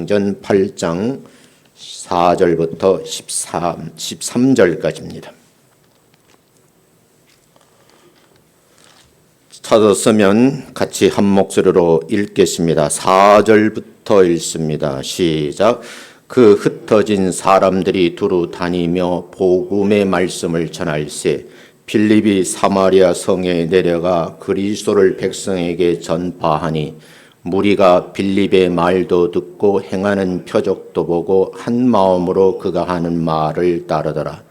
전 8장 4절부터 13절까지입니다. 찾았으면 같이 한 목소리로 읽겠습니다. 4절부터 읽습니다. 시작. 그 흩어진 사람들이 두루 다니며 복음의 말씀을 전할세 필립이 사마리아 성에 내려가 그리스도를 백성에게 전파하니 무리가 빌립의 말도 듣고 행하는 표적도 보고 한 마음으로 그가 하는 말을 따르더라.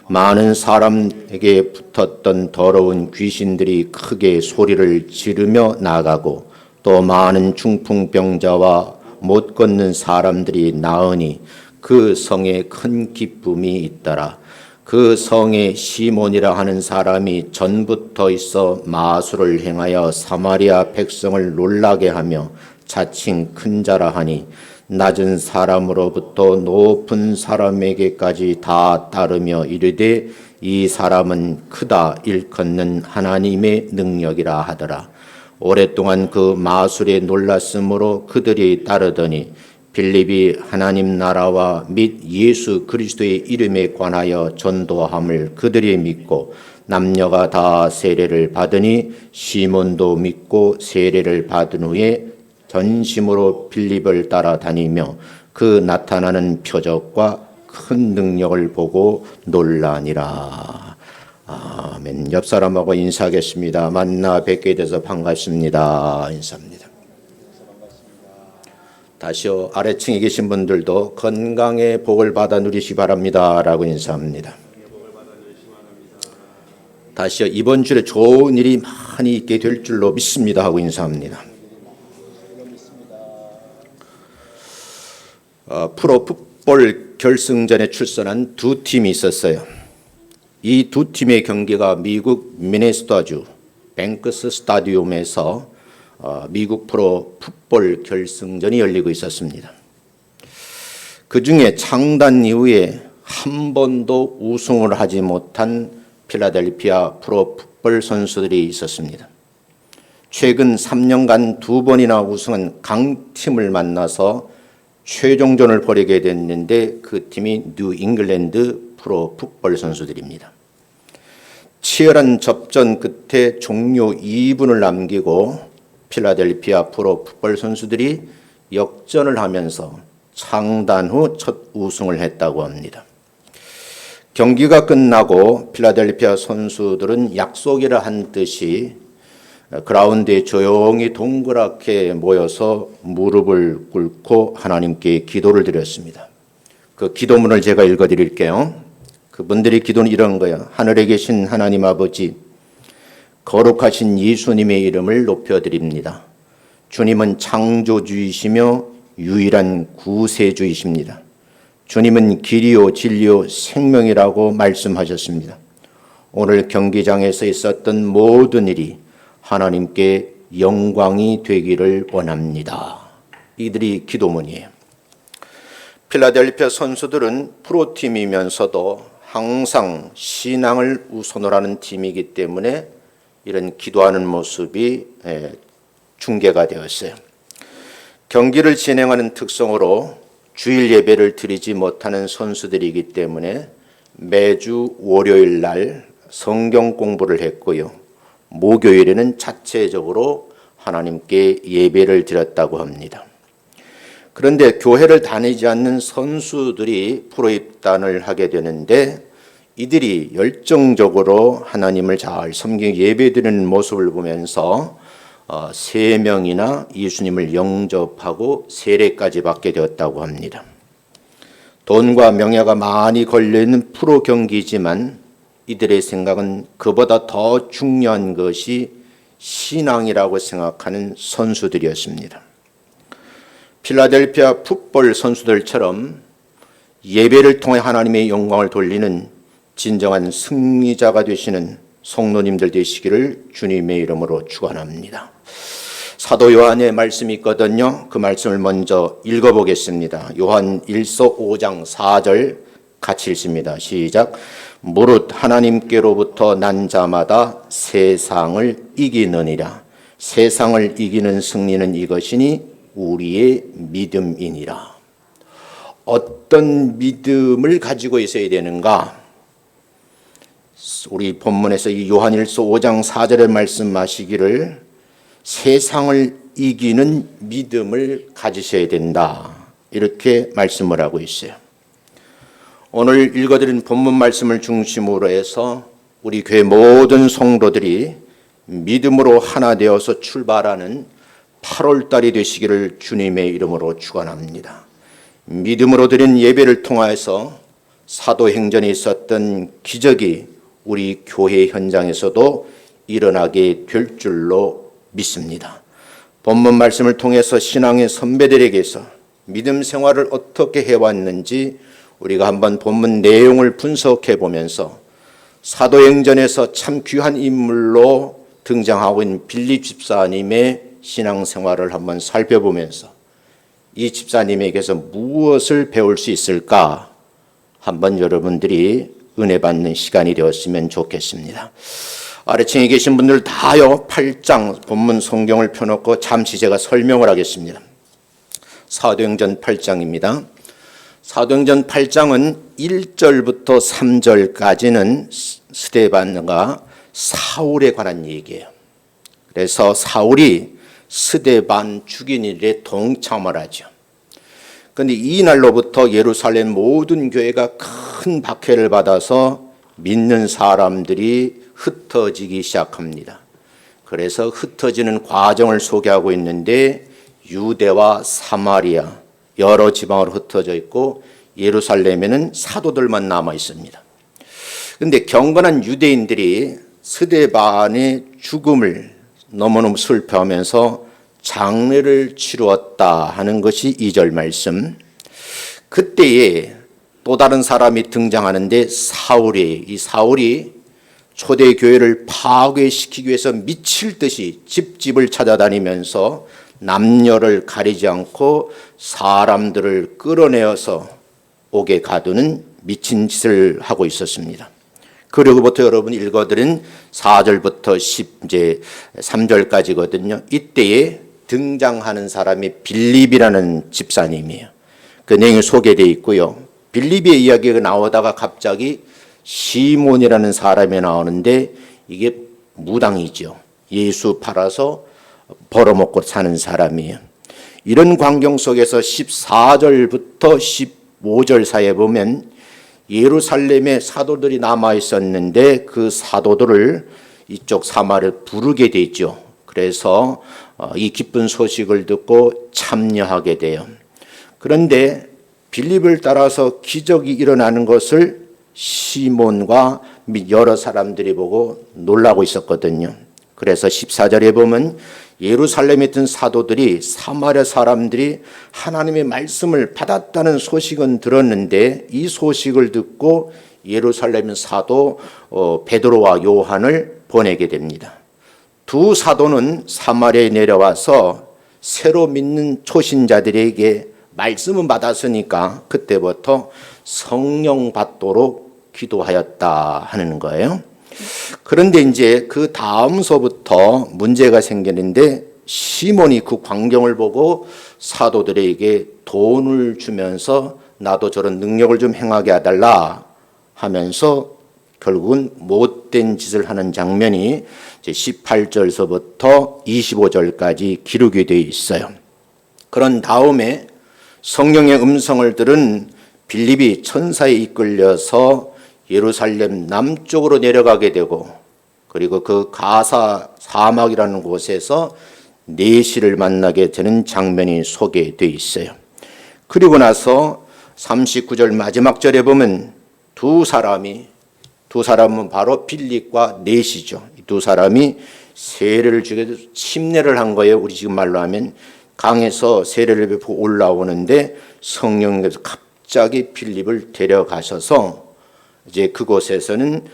많은 사람에게 붙었던 더러운 귀신들이 크게 소리를 지르며 나가고 또 많은 중풍병자와 못 걷는 사람들이 나으니 그 성에 큰 기쁨이 있더라. 그 성에 시몬이라 하는 사람이 전부터 있어 마술을 행하여 사마리아 백성을 놀라게 하며 자칭 큰 자라 하니 낮은 사람으로부터 높은 사람에게까지 다 따르며 이르되 이 사람은 크다 일컫는 하나님의 능력이라 하더라. 오랫동안 그 마술에 놀랐으므로 그들이 따르더니 빌립이 하나님 나라와 및 예수 그리스도의 이름에 관하여 전도함을 그들이 믿고 남녀가 다 세례를 받으니 시몬도 믿고 세례를 받은 후에 전심으로 빌립을 따라다니며 그 나타나는 표적과 큰 능력을 보고 놀라니라. 아멘. 옆 사람하고 인사하겠습니다. 만나 뵙게 돼서 반갑습니다. 인사합니다. 다시요. 아래층에 계신 분들도 건강의 복을 받아 누리시기 바랍니다. 라고 인사합니다. 다시요. 이번 주에 좋은 일이 많이 있게 될 줄로 믿습니다. 하고 인사합니다. 프로 풋볼 결승전에 출전한 두 팀이 있었어요. 이 두 팀의 경기가 미국 미네소타주 뱅크스 스타디움에서 미국 프로 풋볼 결승전이 열리고 있었습니다. 그 중에 창단 이후에 한 번도 우승을 하지 못한 필라델피아 프로 풋볼 선수들이 있었습니다. 최근 3년간 두 번이나 우승한 강팀을 만나서 최종전을 벌이게 됐는데 그 팀이 뉴 잉글랜드 프로 풋볼 선수들입니다. 치열한 접전 끝에 종료 2분을 남기고 필라델피아 프로 풋볼 선수들이 역전을 하면서 창단 후 첫 우승을 했다고 합니다. 경기가 끝나고 필라델피아 선수들은 약속이라 한 듯이 그라운드에 조용히 동그랗게 모여서 무릎을 꿇고 하나님께 기도를 드렸습니다. 그 기도문을 제가 읽어드릴게요. 그분들이 기도는 이런 거예요. 하늘에 계신 하나님 아버지, 거룩하신 예수님의 이름을 높여드립니다. 주님은 창조주이시며 유일한 구세주이십니다. 주님은 길이요 진리요 생명이라고 말씀하셨습니다. 오늘 경기장에서 있었던 모든 일이 하나님께 영광이 되기를 원합니다. 이들이 기도문이에요. 필라델피아 선수들은 프로팀이면서도 항상 신앙을 우선으로 하는 팀이기 때문에 이런 기도하는 모습이 중계가 되었어요. 경기를 진행하는 특성으로 주일 예배를 드리지 못하는 선수들이기 때문에 매주 월요일 날 성경 공부를 했고요. 목요일에는 자체적으로 하나님께 예배를 드렸다고 합니다. 그런데 교회를 다니지 않는 선수들이 프로 입단을 하게 되는데 이들이 열정적으로 하나님을 잘 섬기고 예배드리는 모습을 보면서 3명이나 예수님을 영접하고 세례까지 받게 되었다고 합니다. 돈과 명예가 많이 걸려있는 프로 경기지만 이들의 생각은 그보다 더 중요한 것이 신앙이라고 생각하는 선수들이었습니다. 필라델피아 풋볼 선수들처럼 예배를 통해 하나님의 영광을 돌리는 진정한 승리자가 되시는 성도님들 되시기를 주님의 이름으로 축원합니다. 사도 요한의 말씀이 있거든요. 그 말씀을 먼저 읽어보겠습니다. 요한 1서 5장 4절 같이 읽습니다. 시작. 무릇 하나님께로부터 난 자마다 세상을 이기느니라. 세상을 이기는 승리는 이것이니 우리의 믿음이니라. 어떤 믿음을 가지고 있어야 되는가? 우리 본문에서 이 요한일서 5장 4절에 말씀하시기를 세상을 이기는 믿음을 가지셔야 된다. 이렇게 말씀을 하고 있어요. 오늘 읽어드린 본문 말씀을 중심으로 해서 우리 교회 모든 성도들이 믿음으로 하나 되어서 출발하는 8월달이 되시기를 주님의 이름으로 축원합니다. 믿음으로 드린 예배를 통하여서 사도행전에 있었던 기적이 우리 교회 현장에서도 일어나게 될 줄로 믿습니다. 본문 말씀을 통해서 신앙의 선배들에게서 믿음 생활을 어떻게 해왔는지 우리가 한번 본문 내용을 분석해 보면서 사도행전에서 참 귀한 인물로 등장하고 있는 빌립 집사님의 신앙생활을 한번 살펴보면서 이 집사님에게서 무엇을 배울 수 있을까 한번 여러분들이 은혜 받는 시간이 되었으면 좋겠습니다. 아래층에 계신 분들 다요 8장 본문 성경을 펴놓고 잠시 제가 설명을 하겠습니다. 사도행전 8장입니다. 사도행전 8장은 1절부터 3절까지는 스데반과 사울에 관한 얘기예요. 그래서 사울이 스데반 죽인 일에 동참을 하죠. 그런데 이 날로부터 예루살렘 모든 교회가 큰 박해를 받아서 믿는 사람들이 흩어지기 시작합니다. 그래서 흩어지는 과정을 소개하고 있는데 유대와 사마리아 여러 지방으로 흩어져 있고 예루살렘에는 사도들만 남아 있습니다. 그런데 경건한 유대인들이 스데반의 죽음을 너무너무 슬퍼하면서 장례를 치루었다 하는 것이 2절 말씀. 그때에 또 다른 사람이 등장하는데 이 사울이 초대 교회를 파괴시키기 위해서 미칠 듯이 집집을 찾아다니면서 남녀를 가리지 않고 사람들을 끌어내어서 옥에 가두는 미친 짓을 하고 있었습니다. 그리고부터 여러분 읽어드린 4절부터 3절까지거든요. 이때에 등장하는 사람이 빌립이라는 집사님이에요. 그 내용이 소개되어 있고요. 빌립의 이야기가 나오다가 갑자기 시몬이라는 사람이 나오는데 이게 무당이죠. 예수 팔아서 벌어먹고 사는 사람이에요. 이런 광경 속에서 14절부터 15절 사이에 보면 예루살렘에 사도들이 남아 있었는데 그 사도들을 이쪽 사마리아를 부르게 되죠. 그래서 이 기쁜 소식을 듣고 참여하게 돼요. 그런데 빌립을 따라서 기적이 일어나는 것을 시몬과 여러 사람들이 보고 놀라고 있었거든요. 그래서 14절에 보면 예루살렘에 있던 사도들이 사마리아 사람들이 하나님의 말씀을 받았다는 소식은 들었는데 이 소식을 듣고 예루살렘 사도 베드로와 요한을 보내게 됩니다. 두 사도는 사마리아에 내려와서 새로 믿는 초신자들에게 말씀은 받았으니까 그때부터 성령 받도록 기도하였다 하는 거예요. 그런데 이제 그 다음서부터 문제가 생기는데 시몬이 그 광경을 보고 사도들에게 돈을 주면서 나도 저런 능력을 좀 행하게 해달라 하면서 결국은 못된 짓을 하는 장면이 18절서부터 25절까지 기록이 되어 있어요. 그런 다음에 성령의 음성을 들은 빌립이 천사에 이끌려서 예루살렘 남쪽으로 내려가게 되고 그리고 그 가사 사막이라는 곳에서 내시를 만나게 되는 장면이 소개되어 있어요. 그리고 나서 39절 마지막 절에 보면 두 사람은 바로 빌립과 내시죠. 이 두 사람이 세례를 주게 침례를 한 거예요. 우리 지금 말로 하면 강에서 세례를 베푸고 올라오는데 성령님께서 갑자기 빌립을 데려가셔서 이제 그곳에서는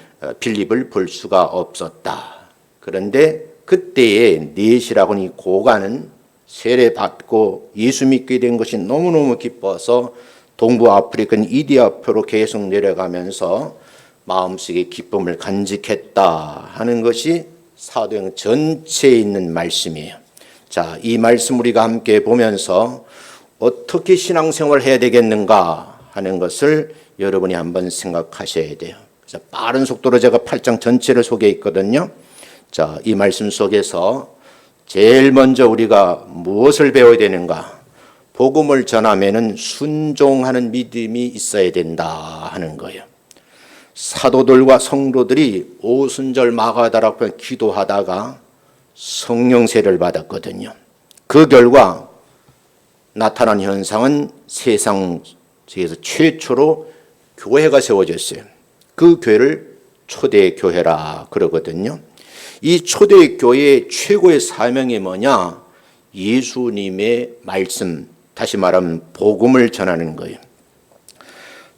빌립을 볼 수가 없었다. 그런데 그때에 넷이라고는 이 고관은 세례 받고 예수 믿게 된 것이 너무너무 기뻐서 동부 아프리카 이디오피아로 계속 내려가면서 마음속에 기쁨을 간직했다 하는 것이 사도행 전체에 있는 말씀이에요. 자, 이 말씀 우리가 함께 보면서 어떻게 신앙생활을 해야 되겠는가 하는 것을 여러분이 한번 생각하셔야 돼요. 그래서 빠른 속도로 제가 8장 전체를 소개했거든요. 자, 이 말씀 속에서 제일 먼저 우리가 무엇을 배워야 되는가? 복음을 전하면은 순종하는 믿음이 있어야 된다 하는 거예요. 사도들과 성도들이 오순절 마가다락방 기도하다가 성령 세례를 받았거든요. 그 결과 나타난 현상은 세상 세계에서 최초로 교회가 세워졌어요. 그 교회를 초대교회라 그러거든요. 이 초대교회의 최고의 사명이 뭐냐? 예수님의 말씀, 다시 말하면 복음을 전하는 거예요.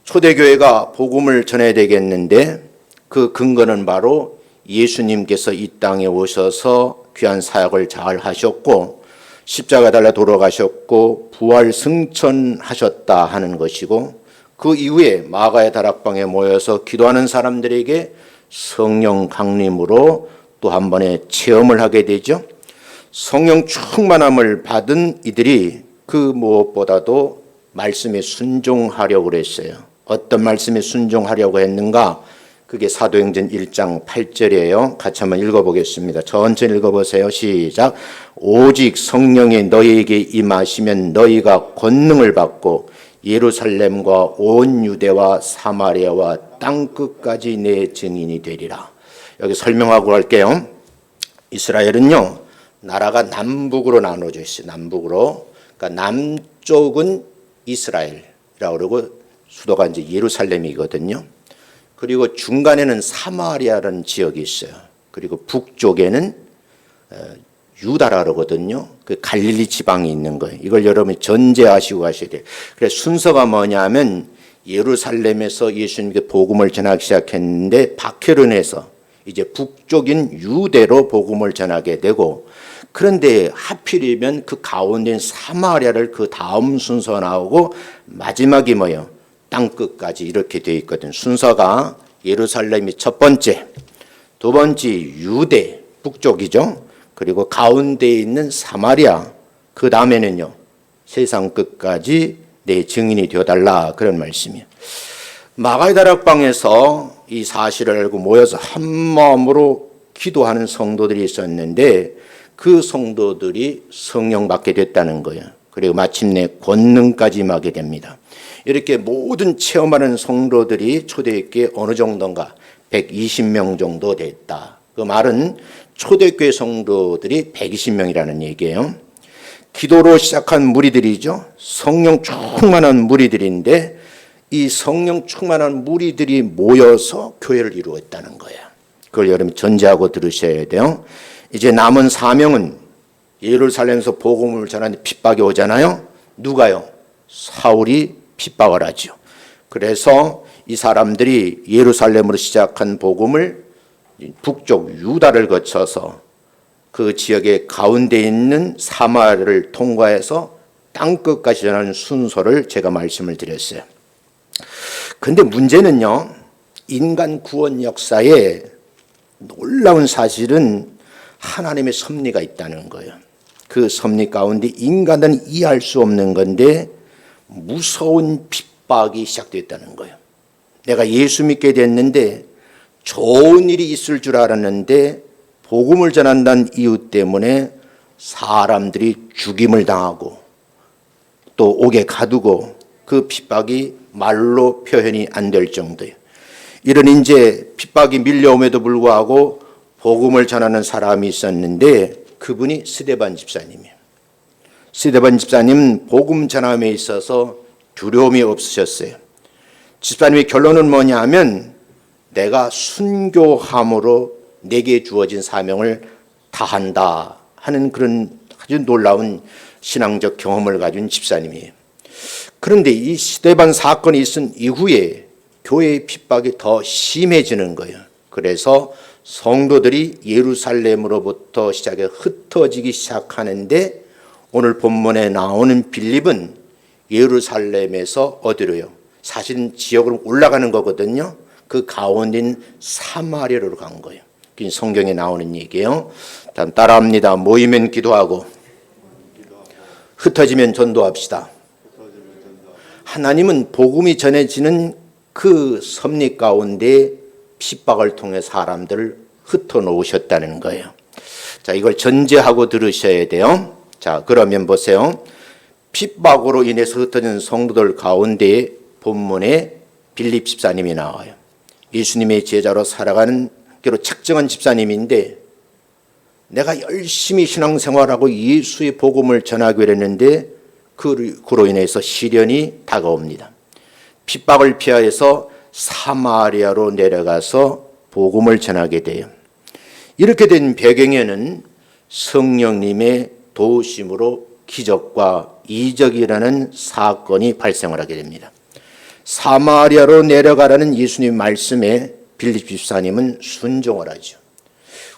초대교회가 복음을 전해야 되겠는데 그 근거는 바로 예수님께서 이 땅에 오셔서 귀한 사역을 잘 하셨고 십자가 달려 돌아가셨고 부활 승천하셨다 하는 것이고, 그 이후에 마가의 다락방에 모여서 기도하는 사람들에게 성령 강림으로 또 한 번의 체험을 하게 되죠. 성령 충만함을 받은 이들이 그 무엇보다도 말씀에 순종하려고 그랬어요. 어떤 말씀에 순종하려고 했는가? 그게 사도행전 1장 8절이에요. 같이 한번 읽어보겠습니다. 천천히 읽어보세요. 시작. 오직 성령이 너희에게 임하시면 너희가 권능을 받고 예루살렘과 온 유대와 사마리아와 땅끝까지 내 증인이 되리라. 여기 설명하고 갈게요. 이스라엘은요, 나라가 남북으로 나눠져 있어요. 남북으로. 그러니까 남쪽은 이스라엘이라고 그러고 수도가 이제 예루살렘이거든요. 그리고 중간에는 사마리아라는 지역이 있어요. 그리고 북쪽에는 유다라 그러거든요. 그 갈릴리 지방이 있는 거예요. 이걸 여러분이 전제하시고 가셔야 돼요. 그래서 순서가 뭐냐면 예루살렘에서 예수님께 복음을 전하기 시작했는데 박해로 인해서 이제 북쪽인 유대로 복음을 전하게 되고, 그런데 하필이면 그 가운데 사마리아를 그 다음 순서 나오고 마지막이 뭐예요? 땅끝까지 이렇게 되어 있거든. 순서가 예루살렘이 첫 번째, 두 번째 유대 북쪽이죠. 그리고 가운데 있는 사마리아, 그 다음에는요 세상 끝까지 내 증인이 되어달라, 그런 말씀이에요. 마가의 다락방에서 이 사실을 알고 모여서 한 마음으로 기도하는 성도들이 있었는데 그 성도들이 성령 받게 됐다는 거예요. 그리고 마침내 권능까지 임하게 됩니다. 이렇게 모든 체험하는 성도들이 초대교회 어느 정도인가 120명 정도 됐다. 그 말은 초대교회 성도들이 120명이라는 얘기예요. 기도로 시작한 무리들이죠. 성령 충만한 무리들인데 이 성령 충만한 무리들이 모여서 교회를 이루었다는 거예요. 그걸 여러분 전제하고 들으셔야 돼요. 이제 남은 사명은 예루살렘에서 복음을 전하는 핍박이 오잖아요. 누가요? 사울이 핍박을 하죠. 그래서 이 사람들이 예루살렘으로 시작한 복음을 북쪽 유다를 거쳐서 그 지역의 가운데 있는 사마리아를 통과해서 땅끝까지 전하는 순서를 제가 말씀을 드렸어요. 그런데 문제는요, 인간 구원 역사에 놀라운 사실은 하나님의 섭리가 있다는 거예요. 그 섭리 가운데 인간은 이해할 수 없는 건데 무서운 핍박이 시작됐다는 거예요. 내가 예수 믿게 됐는데 좋은 일이 있을 줄 알았는데 복음을 전한다는 이유 때문에 사람들이 죽임을 당하고 또 옥에 가두고, 그 핍박이 말로 표현이 안 될 정도예요. 이런 이제 핍박이 밀려옴에도 불구하고 복음을 전하는 사람이 있었는데 그분이 스데반 집사님이에요. 스데반 집사님은 복음 전함에 있어서 두려움이 없으셨어요. 집사님의 결론은 뭐냐 하면 내가 순교함으로 내게 주어진 사명을 다한다 하는 그런 아주 놀라운 신앙적 경험을 가진 집사님이에요. 그런데 이 스데반 사건이 있은 이후에 교회의 핍박이 더 심해지는 거예요. 그래서 성도들이 예루살렘으로부터 시작해 흩어지기 시작하는데 오늘 본문에 나오는 빌립은 예루살렘에서 어디로요? 사실은 지역으로 올라가는 거거든요. 그 가운데인 사마리아로 간 거예요. 성경에 나오는 얘기예요. 다음 따라합니다. 모이면 기도하고 흩어지면 전도합시다. 하나님은 복음이 전해지는 그 섭리 가운데 핍박을 통해 사람들을 흩어놓으셨다는 거예요. 자, 이걸 전제하고 들으셔야 돼요. 자, 그러면 보세요. 핍박으로 인해서 흩어진 성도들 가운데 본문에 빌립 집사님이 나와요. 예수님의 제자로 살아가는 그로 책정한 집사님인데 내가 열심히 신앙생활하고 예수의 복음을 전하기로 했는데 그로 인해서 시련이 다가옵니다. 핍박을 피하여서 사마리아로 내려가서 복음을 전하게 돼요. 이렇게 된 배경에는 성령님의 도우심으로 기적과 이적이라는 사건이 발생을 하게 됩니다. 사마리아로 내려가라는 예수님 말씀에 빌립 집사님은 순종을 하죠.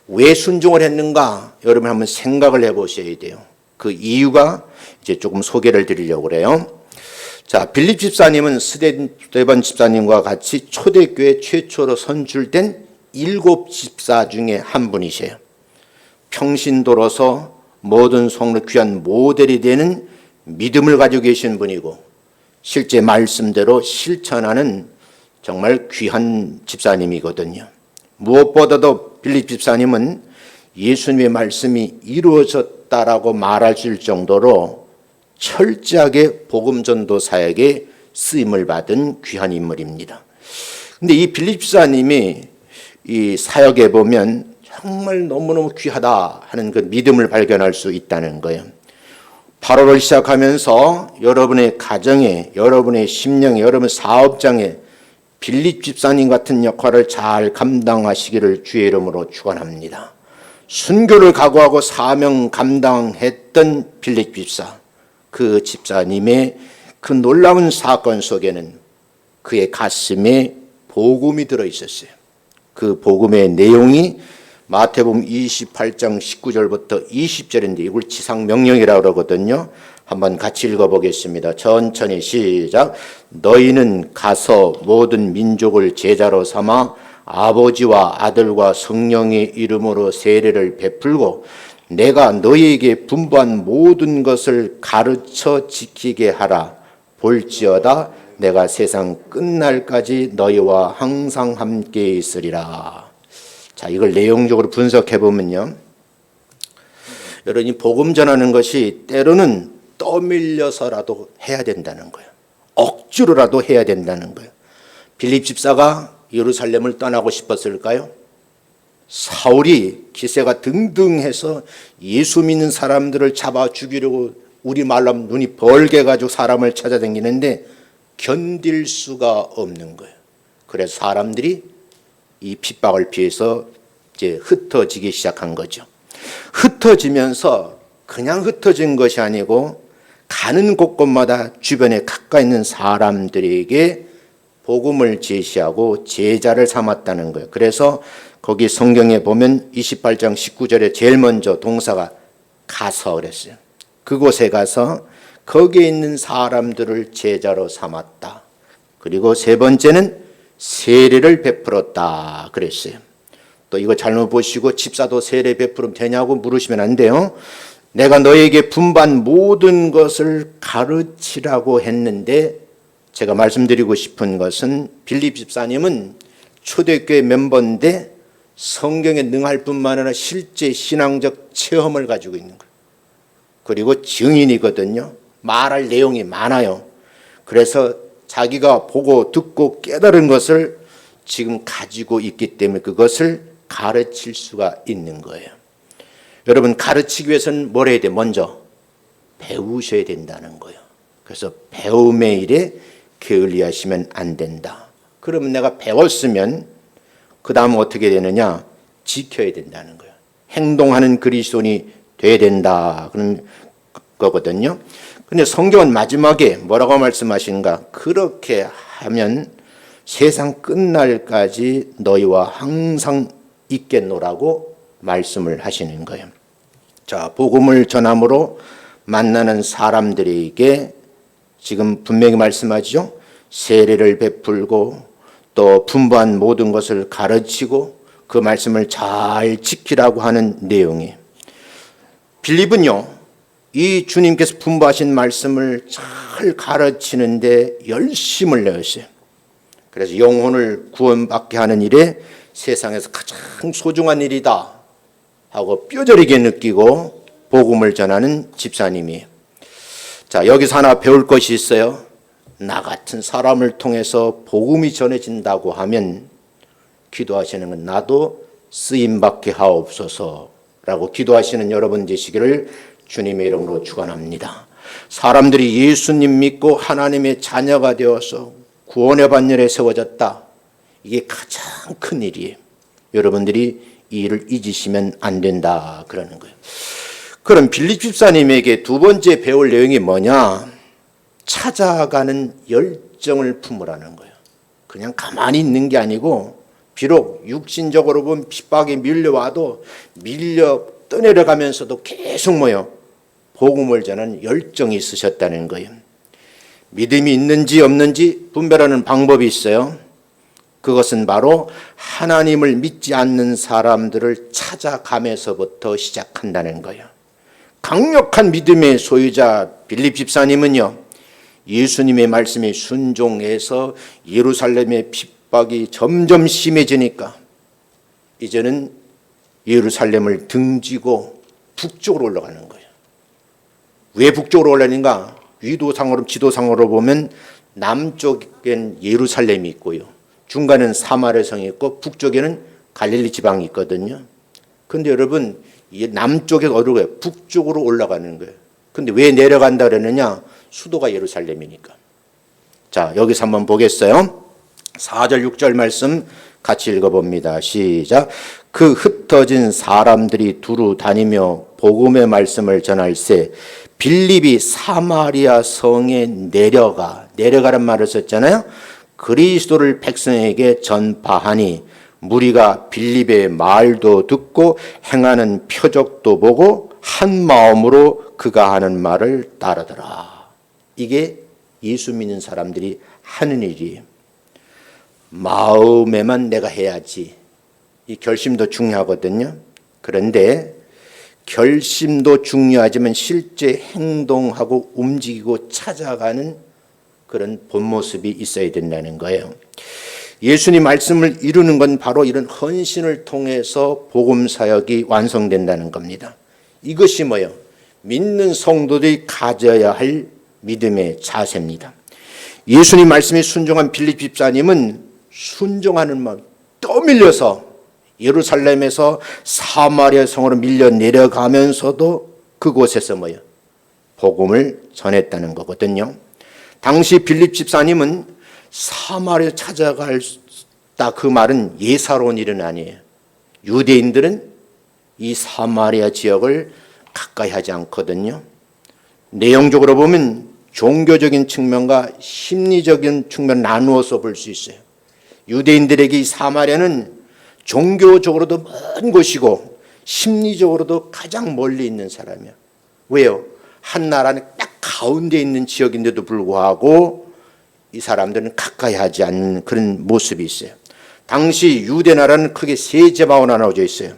왜 순종을 했는가? 여러분 한번 생각을 해보셔야 돼요. 그 이유가 이제 조금 소개를 드리려고 그래요. 자, 빌립 집사님은 스데반 집사님과 같이 초대교회 최초로 선출된 7 집사 중에 한 분이세요. 평신도로서 모든 성도 귀한 모델이 되는 믿음을 가지고 계신 분이고 실제 말씀대로 실천하는 정말 귀한 집사님이거든요. 무엇보다도 빌립 집사님은 예수님의 말씀이 이루어졌다라고 말할 수 있을 정도로 철저하게 복음 전도 사역에 쓰임을 받은 귀한 인물입니다. 근데 이 빌립 집사님이 이 사역에 보면 정말 너무너무 귀하다 하는 그 믿음을 발견할 수 있다는 거예요. 8월을 시작하면서 여러분의 가정에, 여러분의 심령에, 여러분 사업장에 빌립 집사님 같은 역할을 잘 감당하시기를 주의 이름으로 축원합니다. 순교를 각오하고 사명 감당했던 빌립 집사, 그 집사님의 그 놀라운 사건 속에는 그의 가슴에 복음이 들어있었어요. 그 복음의 내용이 마태복음 28장 19절부터 20절인데 이걸 지상명령이라고 그러거든요. 한번 같이 읽어보겠습니다. 천천히 시작. 너희는 가서 모든 민족을 제자로 삼아 아버지와 아들과 성령의 이름으로 세례를 베풀고 내가 너희에게 분부한 모든 것을 가르쳐 지키게 하라. 볼지어다 내가 세상 끝날까지 너희와 항상 함께 있으리라. 자, 이걸 내용적으로 분석해 보면요. 여러분이 복음 전하는 것이 때로는 떠밀려서라도 해야 된다는 거예요. 억지로라도 해야 된다는 거예요. 빌립 집사가 예루살렘을 떠나고 싶었을까요? 사울이 기세가 등등해서 예수 믿는 사람들을 잡아 죽이려고 우리 말로 하면 눈이 벌게 가지고 사람을 찾아다니는데 견딜 수가 없는 거예요. 그래서 사람들이 이 핍박을 피해서 이제 흩어지기 시작한 거죠. 흩어지면서 그냥 흩어진 것이 아니고 가는 곳곳마다 주변에 가까이 있는 사람들에게 복음을 제시하고 제자를 삼았다는 거예요. 그래서 거기 성경에 보면 28장 19절에 제일 먼저 동사가 가서 그랬어요. 그곳에 가서 거기에 있는 사람들을 제자로 삼았다. 그리고 세 번째는 세례를 베풀었다 그랬어요. 또 이거 잘못 보시고 집사도 세례 베풀면 되냐고 물으시면 안 돼요. 내가 너에게 분반 모든 것을 가르치라고 했는데 제가 말씀드리고 싶은 것은 빌립 집사님은 초대교회 멤버인데 성경에 능할 뿐만 아니라 실제 신앙적 체험을 가지고 있는 거예요. 그리고 증인이거든요. 말할 내용이 많아요. 그래서 자기가 보고 듣고 깨달은 것을 지금 가지고 있기 때문에 그것을 가르칠 수가 있는 거예요. 여러분 가르치기 위해서는 뭘 해야 돼? 먼저 배우셔야 된다는 거예요. 그래서 배움의 일에 게을리하시면 안 된다. 그러면 내가 배웠으면 그 다음 어떻게 되느냐? 지켜야 된다는 거예요. 행동하는 그리스도인이 돼야 된다 그런 거거든요. 근데 성경은 마지막에 뭐라고 말씀하시는가? 그렇게 하면 세상 끝날까지 너희와 항상 있겠노라고 말씀을 하시는 거예요. 자, 복음을 전함으로 만나는 사람들에게 지금 분명히 말씀하죠. 세례를 베풀고 또 분부한 모든 것을 가르치고 그 말씀을 잘 지키라고 하는 내용이에요. 빌립은요, 이 주님께서 분부하신 말씀을 잘 늘 가르치는데 열심을 내었어요. 그래서 영혼을 구원받게 하는 일에 세상에서 가장 소중한 일이다 하고 뼈저리게 느끼고 복음을 전하는 집사님이에요. 자, 여기서 하나 배울 것이 있어요. 나 같은 사람을 통해서 복음이 전해진다고 하면 기도하시는 건 나도 쓰임받게 하옵소서라고 기도하시는 여러분 되시기를 주님의 이름으로 축원합니다. 사람들이 예수님 믿고 하나님의 자녀가 되어서 구원의 반열에 세워졌다. 이게 가장 큰 일이에요. 여러분들이 이 일을 잊으시면 안 된다 그러는 거예요. 그럼 빌립 집사님에게 두 번째 배울 내용이 뭐냐? 찾아가는 열정을 품으라는 거예요. 그냥 가만히 있는 게 아니고 비록 육신적으로 보면 핍박이 밀려와도 밀려 떠내려가면서도 계속 복음을 전하는 열정이 있으셨다는 거예요. 믿음이 있는지 없는지 분별하는 방법이 있어요. 그것은 바로 하나님을 믿지 않는 사람들을 찾아가면서부터 시작한다는 거예요. 강력한 믿음의 소유자 빌립 집사님은요, 예수님의 말씀에 순종해서 예루살렘의 핍박이 점점 심해지니까 이제는 예루살렘을 등지고 북쪽으로 올라가는 거예요. 왜 북쪽으로 올라가는가? 위도상으로 지도상으로 보면 남쪽엔 예루살렘이 있고요. 중간에는 사마리아 성이 있고 북쪽에는 갈릴리 지방이 있거든요. 그런데 여러분 이 남쪽에서 어디로 가요? 북쪽으로 올라가는 거예요. 근데 왜 내려간다 그러느냐? 수도가 예루살렘이니까. 자, 여기서 한번 보겠어요. 4절 6절 말씀 같이 읽어봅니다. 시작. 그 흩어진 사람들이 두루 다니며 복음의 말씀을 전할세 빌립이 사마리아 성에 내려가란 말을 썼잖아요. 그리스도를 백성에게 전파하니 무리가 빌립의 말도 듣고 행하는 표적도 보고 한 마음으로 그가 하는 말을 따르더라. 이게 예수 믿는 사람들이 하는 일이에요. 마음에만 내가 해야지. 이 결심도 중요하거든요. 그런데 결심도 중요하지만 실제 행동하고 움직이고 찾아가는 그런 본 모습이 있어야 된다는 거예요. 예수님 말씀을 이루는 건 바로 이런 헌신을 통해서 복음 사역이 완성된다는 겁니다. 이것이 믿는 성도들이 가져야 할 믿음의 자세입니다. 예수님 말씀에 순종한 빌립 집사님은 순종하는 마음 떠밀려서 예루살렘에서 사마리아 성으로 밀려 내려가면서도 그곳에서 복음을 전했다는 거거든요. 당시 빌립 집사님은 사마리아 찾아갔다 그 말은 예사로운 일은 아니에요. 유대인들은 이 사마리아 지역을 가까이 하지 않거든요. 내용적으로 보면 종교적인 측면과 심리적인 측면 나누어서 볼 수 있어요. 유대인들에게 이 사마리아는 종교적으로도 먼 곳이고 심리적으로도 가장 멀리 있는 사람이야. 왜요? 한 나라는 딱 가운데 있는 지역인데도 불구하고 이 사람들은 가까이 하지 않는 그런 모습이 있어요. 당시 유대 나라는 크게 세 지방으로 나눠져 있어요.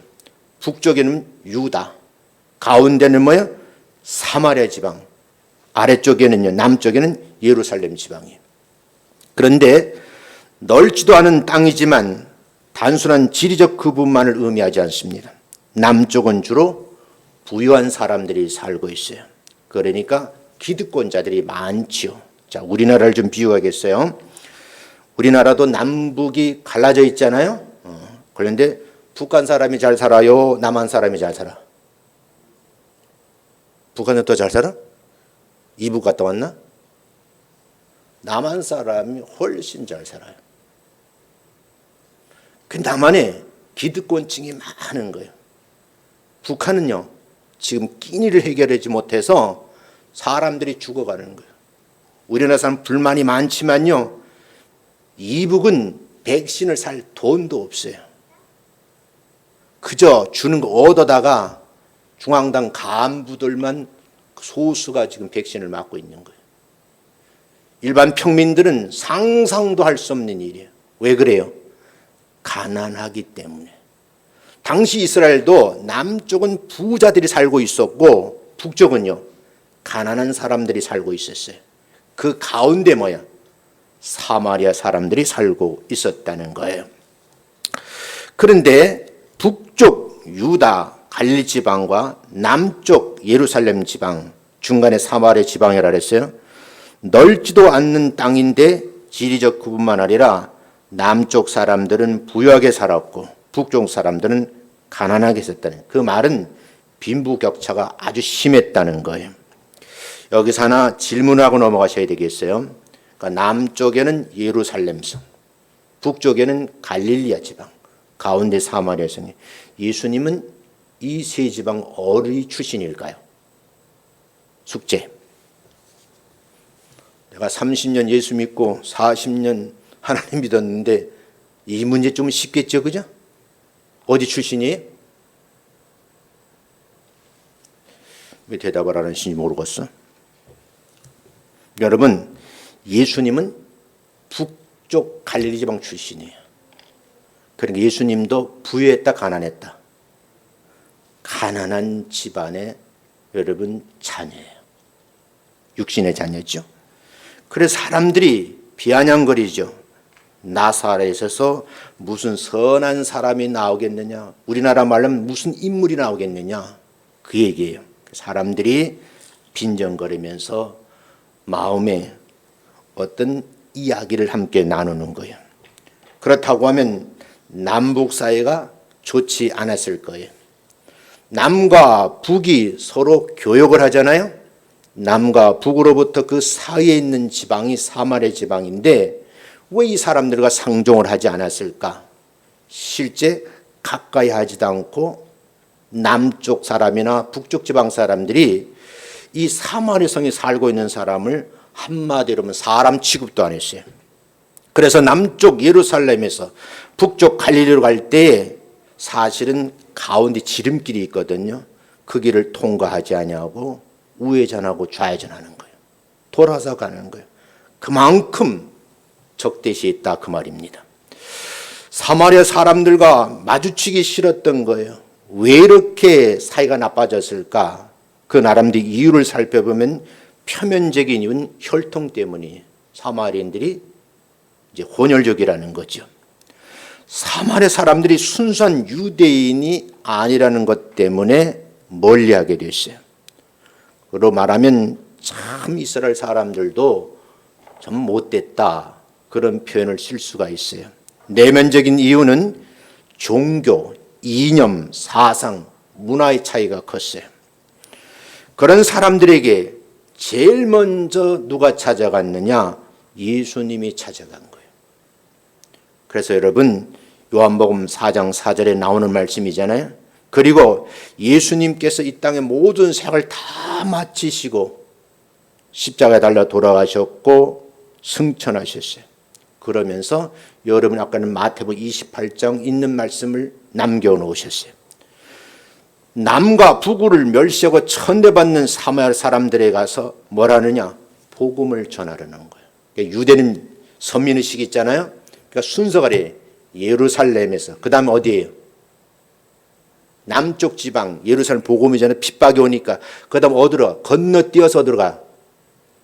북쪽에는 유다, 가운데는 사마리아 지방, 아래쪽에는요, 남쪽에는 예루살렘 지방이에요. 그런데 넓지도 않은 땅이지만 단순한 지리적 구분만을 의미하지 않습니다. 남쪽은 주로 부유한 사람들이 살고 있어요. 그러니까 기득권자들이 많지요. 자, 우리나라를 좀 비유하겠어요. 우리나라도 남북이 갈라져 있잖아요. 그런데 북한 사람이 잘 살아요? 남한 사람이 잘 살아? 북한은 더 잘 살아? 이북 갔다 왔나? 남한 사람이 훨씬 잘 살아요. 그 남한에 기득권층이 많은 거예요. 북한은요, 지금 끼니를 해결하지 못해서 사람들이 죽어가는 거예요. 우리나라 사람 불만이 많지만요, 이북은 백신을 살 돈도 없어요. 그저 주는 거 얻어다가 중앙당 간부들만 소수가 지금 백신을 맞고 있는 거예요. 일반 평민들은 상상도 할 수 없는 일이에요. 왜 그래요? 가난하기 때문에. 당시 이스라엘도 남쪽은 부자들이 살고 있었고 북쪽은요, 가난한 사람들이 살고 있었어요. 그 가운데 뭐야? 사마리아 사람들이 살고 있었다는 거예요. 그런데 북쪽 유다 갈릴리 지방과 남쪽 예루살렘 지방, 중간에 사마리아 지방이라 그랬어요. 넓지도 않는 땅인데 지리적 구분만 아니라 남쪽 사람들은 부유하게 살았고 북쪽 사람들은 가난하게 살았다는, 그 말은 빈부격차가 아주 심했다는 거예요. 여기서 하나 질문을 하고 넘어가셔야 되겠어요. 그러니까 남쪽에는 예루살렘성, 북쪽에는 갈릴리아 지방, 가운데 사마리아 성이, 예수님은 이 세 지방 어디 출신일까요? 숙제. 내가 30년 예수 믿고 40년 하나님 믿었는데 이 문제 좀 쉽겠죠, 그죠? 어디 출신이에요? 왜 대답을 안 하시는지 모르겠어. 여러분, 예수님은 북쪽 갈릴리 지방 출신이에요. 그러니까 예수님도 부유했다, 가난했다. 가난한 집안의 여러분 자녀예요. 육신의 자녀죠. 그래서 사람들이 비아냥거리죠. 나사렛에서 무슨 선한 사람이 나오겠느냐, 우리나라 말로 무슨 인물이 나오겠느냐, 그 얘기예요. 사람들이 빈정거리면서 마음에 어떤 이야기를 함께 나누는 거예요. 그렇다고 하면 남북 사이가 좋지 않았을 거예요. 남과 북이 서로 교역을 하잖아요. 남과 북으로부터 그 사이에 있는 지방이 사마리아 지방인데 왜 이 사람들과 상종을 하지 않았을까? 실제 가까이 하지도 않고 남쪽 사람이나 북쪽 지방 사람들이 이 사마리아 성에 살고 있는 사람을 한마디로 하면 사람 취급도 안 했어요. 그래서 남쪽 예루살렘에서 북쪽 갈릴리로 갈 때에 사실은 가운데 지름길이 있거든요. 그 길을 통과하지 아니하고 우회전하고 좌회전하는 거예요. 돌아서 가는 거예요. 그만큼 적대시했다, 그 말입니다. 사마리아 사람들과 마주치기 싫었던 거예요. 왜 이렇게 사이가 나빠졌을까? 그 나름대로 이유를 살펴보면 표면적인 이유는 혈통 때문이에요. 사마리아인들이 이제 혼혈족이라는 거죠. 사마리아 사람들이 순수한 유대인이 아니라는 것 때문에 멀리하게 됐어요. 그로 말하면 참 이스라엘 사람들도 좀 못됐다, 그런 표현을 쓸 수가 있어요. 내면적인 이유는 종교, 이념, 사상, 문화의 차이가 컸어요. 그런 사람들에게 제일 먼저 누가 찾아갔느냐? 예수님이 찾아간 거예요. 그래서 여러분, 요한복음 4장 4절에 나오는 말씀이잖아요. 그리고 예수님께서 이 땅의 모든 생을 다 마치시고 십자가에 달려 돌아가셨고 승천하셨어요. 그러면서 여러분 아까는 마태복음 28장 있는 말씀을 남겨놓으셨어요. 남과 북을 멸시하고 천대받는 사마리아 사람들에 가서 뭘 하느냐? 복음을 전하려는 거예요. 그러니까 유대는 선민의식이 있잖아요. 그러니까 순서가 예루살렘에서, 그 다음에 어디예요? 남쪽 지방 예루살렘 복음이잖아요. 핍박이 오니까 그 다음 어디로 건너뛰어서 들어가?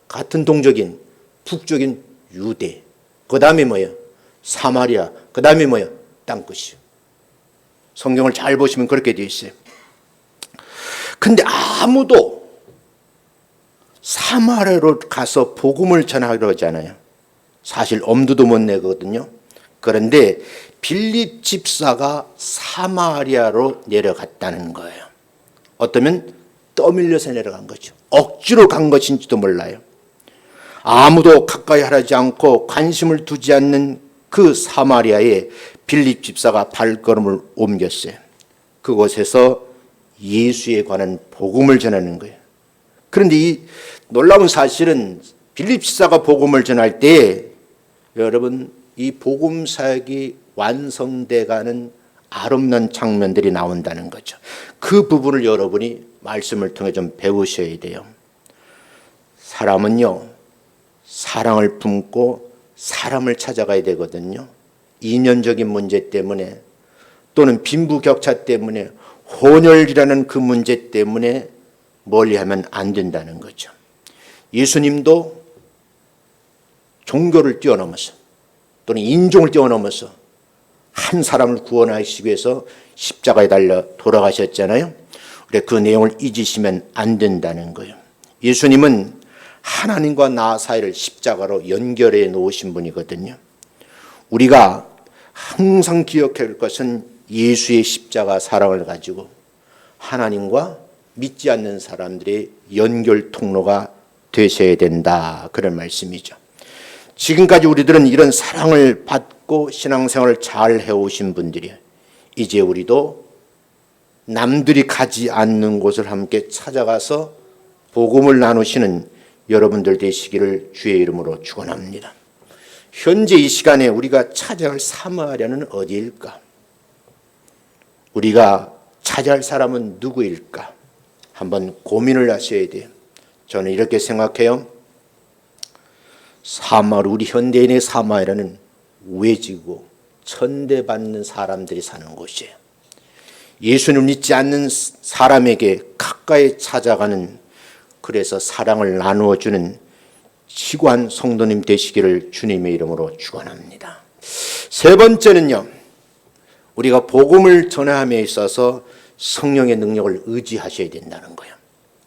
같은 동족인 북쪽인 유대, 그 다음에 뭐예요? 사마리아, 그 다음에 뭐예요? 땅끝이요. 성경을 잘 보시면 그렇게 되어 있어요. 근데 아무도 사마리아로 가서 복음을 전하기로 하잖아요. 사실 엄두도 못 내거든요. 그런데 빌립 집사가 사마리아로 내려갔다는 거예요. 어쩌면 떠밀려서 내려간 거죠. 억지로 간 것인지도 몰라요. 아무도 가까이 하지 않고 관심을 두지 않는 그 사마리아에 빌립 집사가 발걸음을 옮겼어요. 그곳에서 예수에 관한 복음을 전하는 거예요. 그런데 이 놀라운 사실은 빌립 집사가 복음을 전할 때 여러분 이 복음 사역이 완성돼가는 아름다운 장면들이 나온다는 거죠. 그 부분을 여러분이 말씀을 통해 좀 배우셔야 돼요. 사람은요, 사랑을 품고 사람을 찾아가야 되거든요. 이념적인 문제 때문에 또는 빈부격차 때문에 혼혈이라는 그 문제 때문에 멀리하면 안 된다는 거죠. 예수님도 종교를 뛰어넘어서 또는 인종을 뛰어넘어서 한 사람을 구원하시기 위해서 십자가에 달려 돌아가셨잖아요. 그 내용을 잊으시면 안 된다는 거예요. 예수님은 하나님과 나 사이를 십자가로 연결해 놓으신 분이거든요. 우리가 항상 기억해야 할 것은 예수의 십자가 사랑을 가지고 하나님과 믿지 않는 사람들의 연결 통로가 되셔야 된다, 그런 말씀이죠. 지금까지 우리들은 이런 사랑을 받고 신앙생활을 잘 해오신 분들이에요. 이제 우리도 남들이 가지 않는 곳을 함께 찾아가서 복음을 나누시는 여러분들 되시기를 주의 이름으로 축원합니다. 현재 이 시간에 우리가 찾아갈 사마리아는 어디일까? 우리가 찾아갈 사람은 누구일까? 한번 고민을 하셔야 돼요. 저는 이렇게 생각해요. 우리 현대인의 사마리아는 외지고 천대받는 사람들이 사는 곳이에요. 예수를 믿지 않는 사람에게 가까이 찾아가는, 그래서 사랑을 나누어주는 지구한 성도님 되시기를 주님의 이름으로 축원합니다. 세 번째는요, 우리가 복음을 전함에 있어서 성령의 능력을 의지하셔야 된다는 거예요.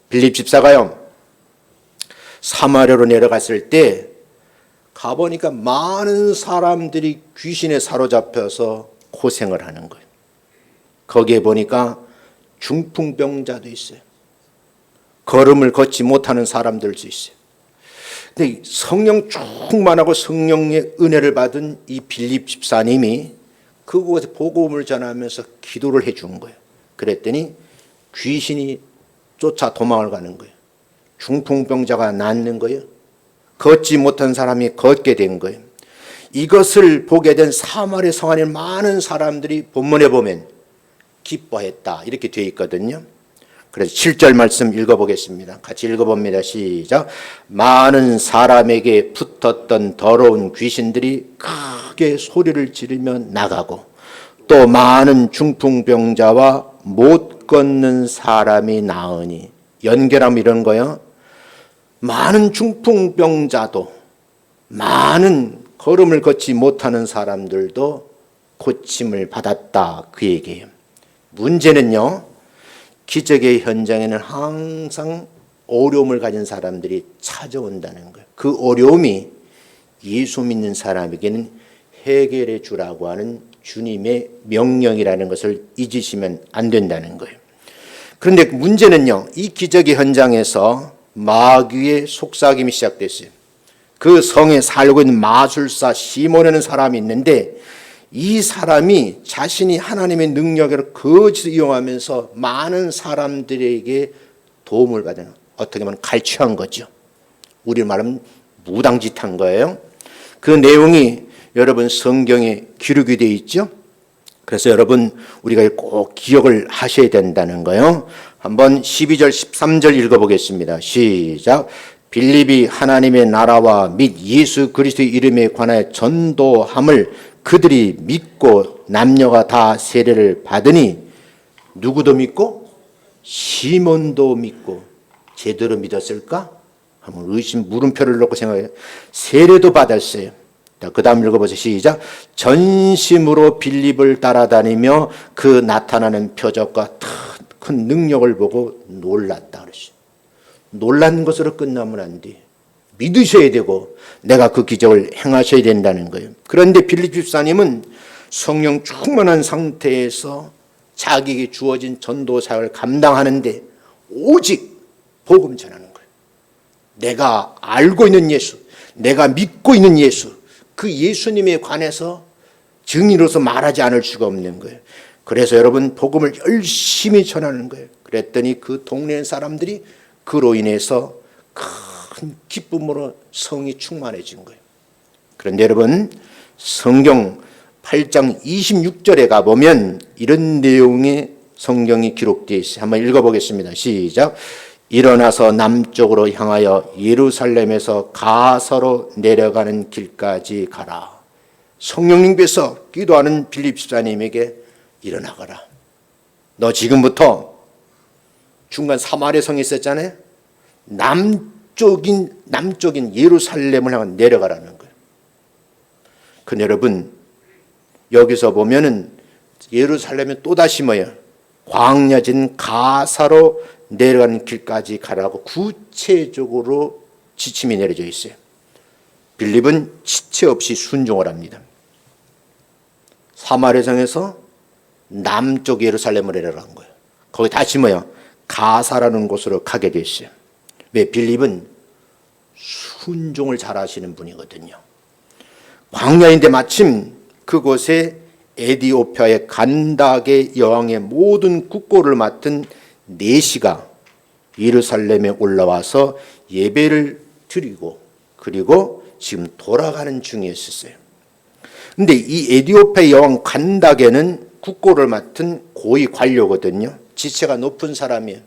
빌립 집사가요, 사마리아로 내려갔을 때 가보니까 많은 사람들이 귀신에 사로잡혀서 고생을 하는 거예요. 거기에 보니까 중풍병자도 있어요. 걸음을 걷지 못하는 사람들도 있어요. 근데 성령 충만하고 성령의 은혜를 받은 이 빌립 집사님이 그곳에 복음을 전하면서 기도를 해 준 거예요. 그랬더니 귀신이 쫓아 도망을 가는 거예요. 중풍병자가 낫는 거예요. 걷지 못한 사람이 걷게 된 거예요. 이것을 보게 된 사마리아 성 안에 많은 사람들이 본문에 보면 기뻐했다, 이렇게 되어 있거든요. 그래서 7절 말씀 읽어보겠습니다. 같이 읽어봅니다. 시작. 많은 사람에게 붙었던 더러운 귀신들이 크게 소리를 지르며 나가고, 또 많은 중풍병자와 못 걷는 사람이 나으니, 연결하면 이런 거요. 많은 중풍병자도, 많은 걸음을 걷지 못하는 사람들도 고침을 받았다, 그 얘기예요. 문제는요, 기적의 현장에는 항상 어려움을 가진 사람들이 찾아온다는 거예요. 그 어려움이 예수 믿는 사람에게는 해결해 주라고 하는 주님의 명령이라는 것을 잊으시면 안 된다는 거예요. 그런데 문제는요, 이 기적의 현장에서 마귀의 속삭임이 시작됐어요. 그 성에 살고 있는 마술사 시몬이라는 사람이 있는데, 이 사람이 자신이 하나님의 능력을 거짓 이용하면서 많은 사람들에게 도움을 받는, 어떻게 보면 갈취한 거죠. 우리 말하면 무당짓한 거예요. 그 내용이 여러분 성경에 기록이 되어 있죠. 그래서 여러분 우리가 꼭 기억을 하셔야 된다는 거예요. 한번 12절 13절 읽어보겠습니다. 시작. 빌립이 하나님의 나라와 및 예수 그리스도의 이름에 관하여 전도함을 그들이 믿고 남녀가 다 세례를 받으니, 누구도 믿고 시몬도 믿고, 제대로 믿었을까? 한번 물음표를 넣고 생각해요. 세례도 받았어요. 그 다음 읽어보세요. 시작. 전심으로 빌립을 따라다니며 그 나타나는 표적과 큰 능력을 보고 놀랐다 그랬어요. 놀란 것으로 끝나면 안 돼. 믿으셔야 되고 내가 그 기적을 행하셔야 된다는 거예요. 그런데 빌립 집사님은 성령 충만한 상태에서 자기에게 주어진 전도 사역을 감당하는데 오직 복음 전하는 거예요. 내가 알고 있는 예수, 내가 믿고 있는 예수, 그 예수님에 관해서 증인으로서 말하지 않을 수가 없는 거예요. 그래서 여러분 복음을 열심히 전하는 거예요. 그랬더니 그 동네 사람들이 그로 인해서 큰 기쁨으로 성이 충만해진 거예요. 그런데 여러분 성경 8장 26절에 가보면 이런 내용의 성경이 기록되어 있어요. 한번 읽어보겠습니다. 시작. 일어나서 남쪽으로 향하여 예루살렘에서 가서로 내려가는 길까지 가라. 성령님께서 기도하는 빌립 집사님에게 일어나거라. 너 지금부터 중간 사마리아 성에 있었잖아요. 남쪽인 예루살렘을 향해 내려가라는 거예요. 근데 여러분 여기서 보면은 예루살렘에 또다시 뭐예요? 광야진 가사로 내려가는 길까지 가라고 구체적으로 지침이 내려져 있어요. 빌립은 지체 없이 순종을 합니다. 사마리아성에서 남쪽 예루살렘을 내려간 거예요. 거기 다시 뭐예요? 가사라는 곳으로 가게 됐어요. 왜? 빌립은 순종을 잘하시는 분이거든요. 광야인데 마침 그곳에 에디오피아의 간닥의 여왕의 모든 국고를 맡은 네시가 예루살렘에 올라와서 예배를 드리고 그리고 지금 돌아가는 중이었어요. 근데 이 에디오피아 여왕 간닥에는 국고를 맡은 고위 관료거든요. 지체가 높은 사람이에요.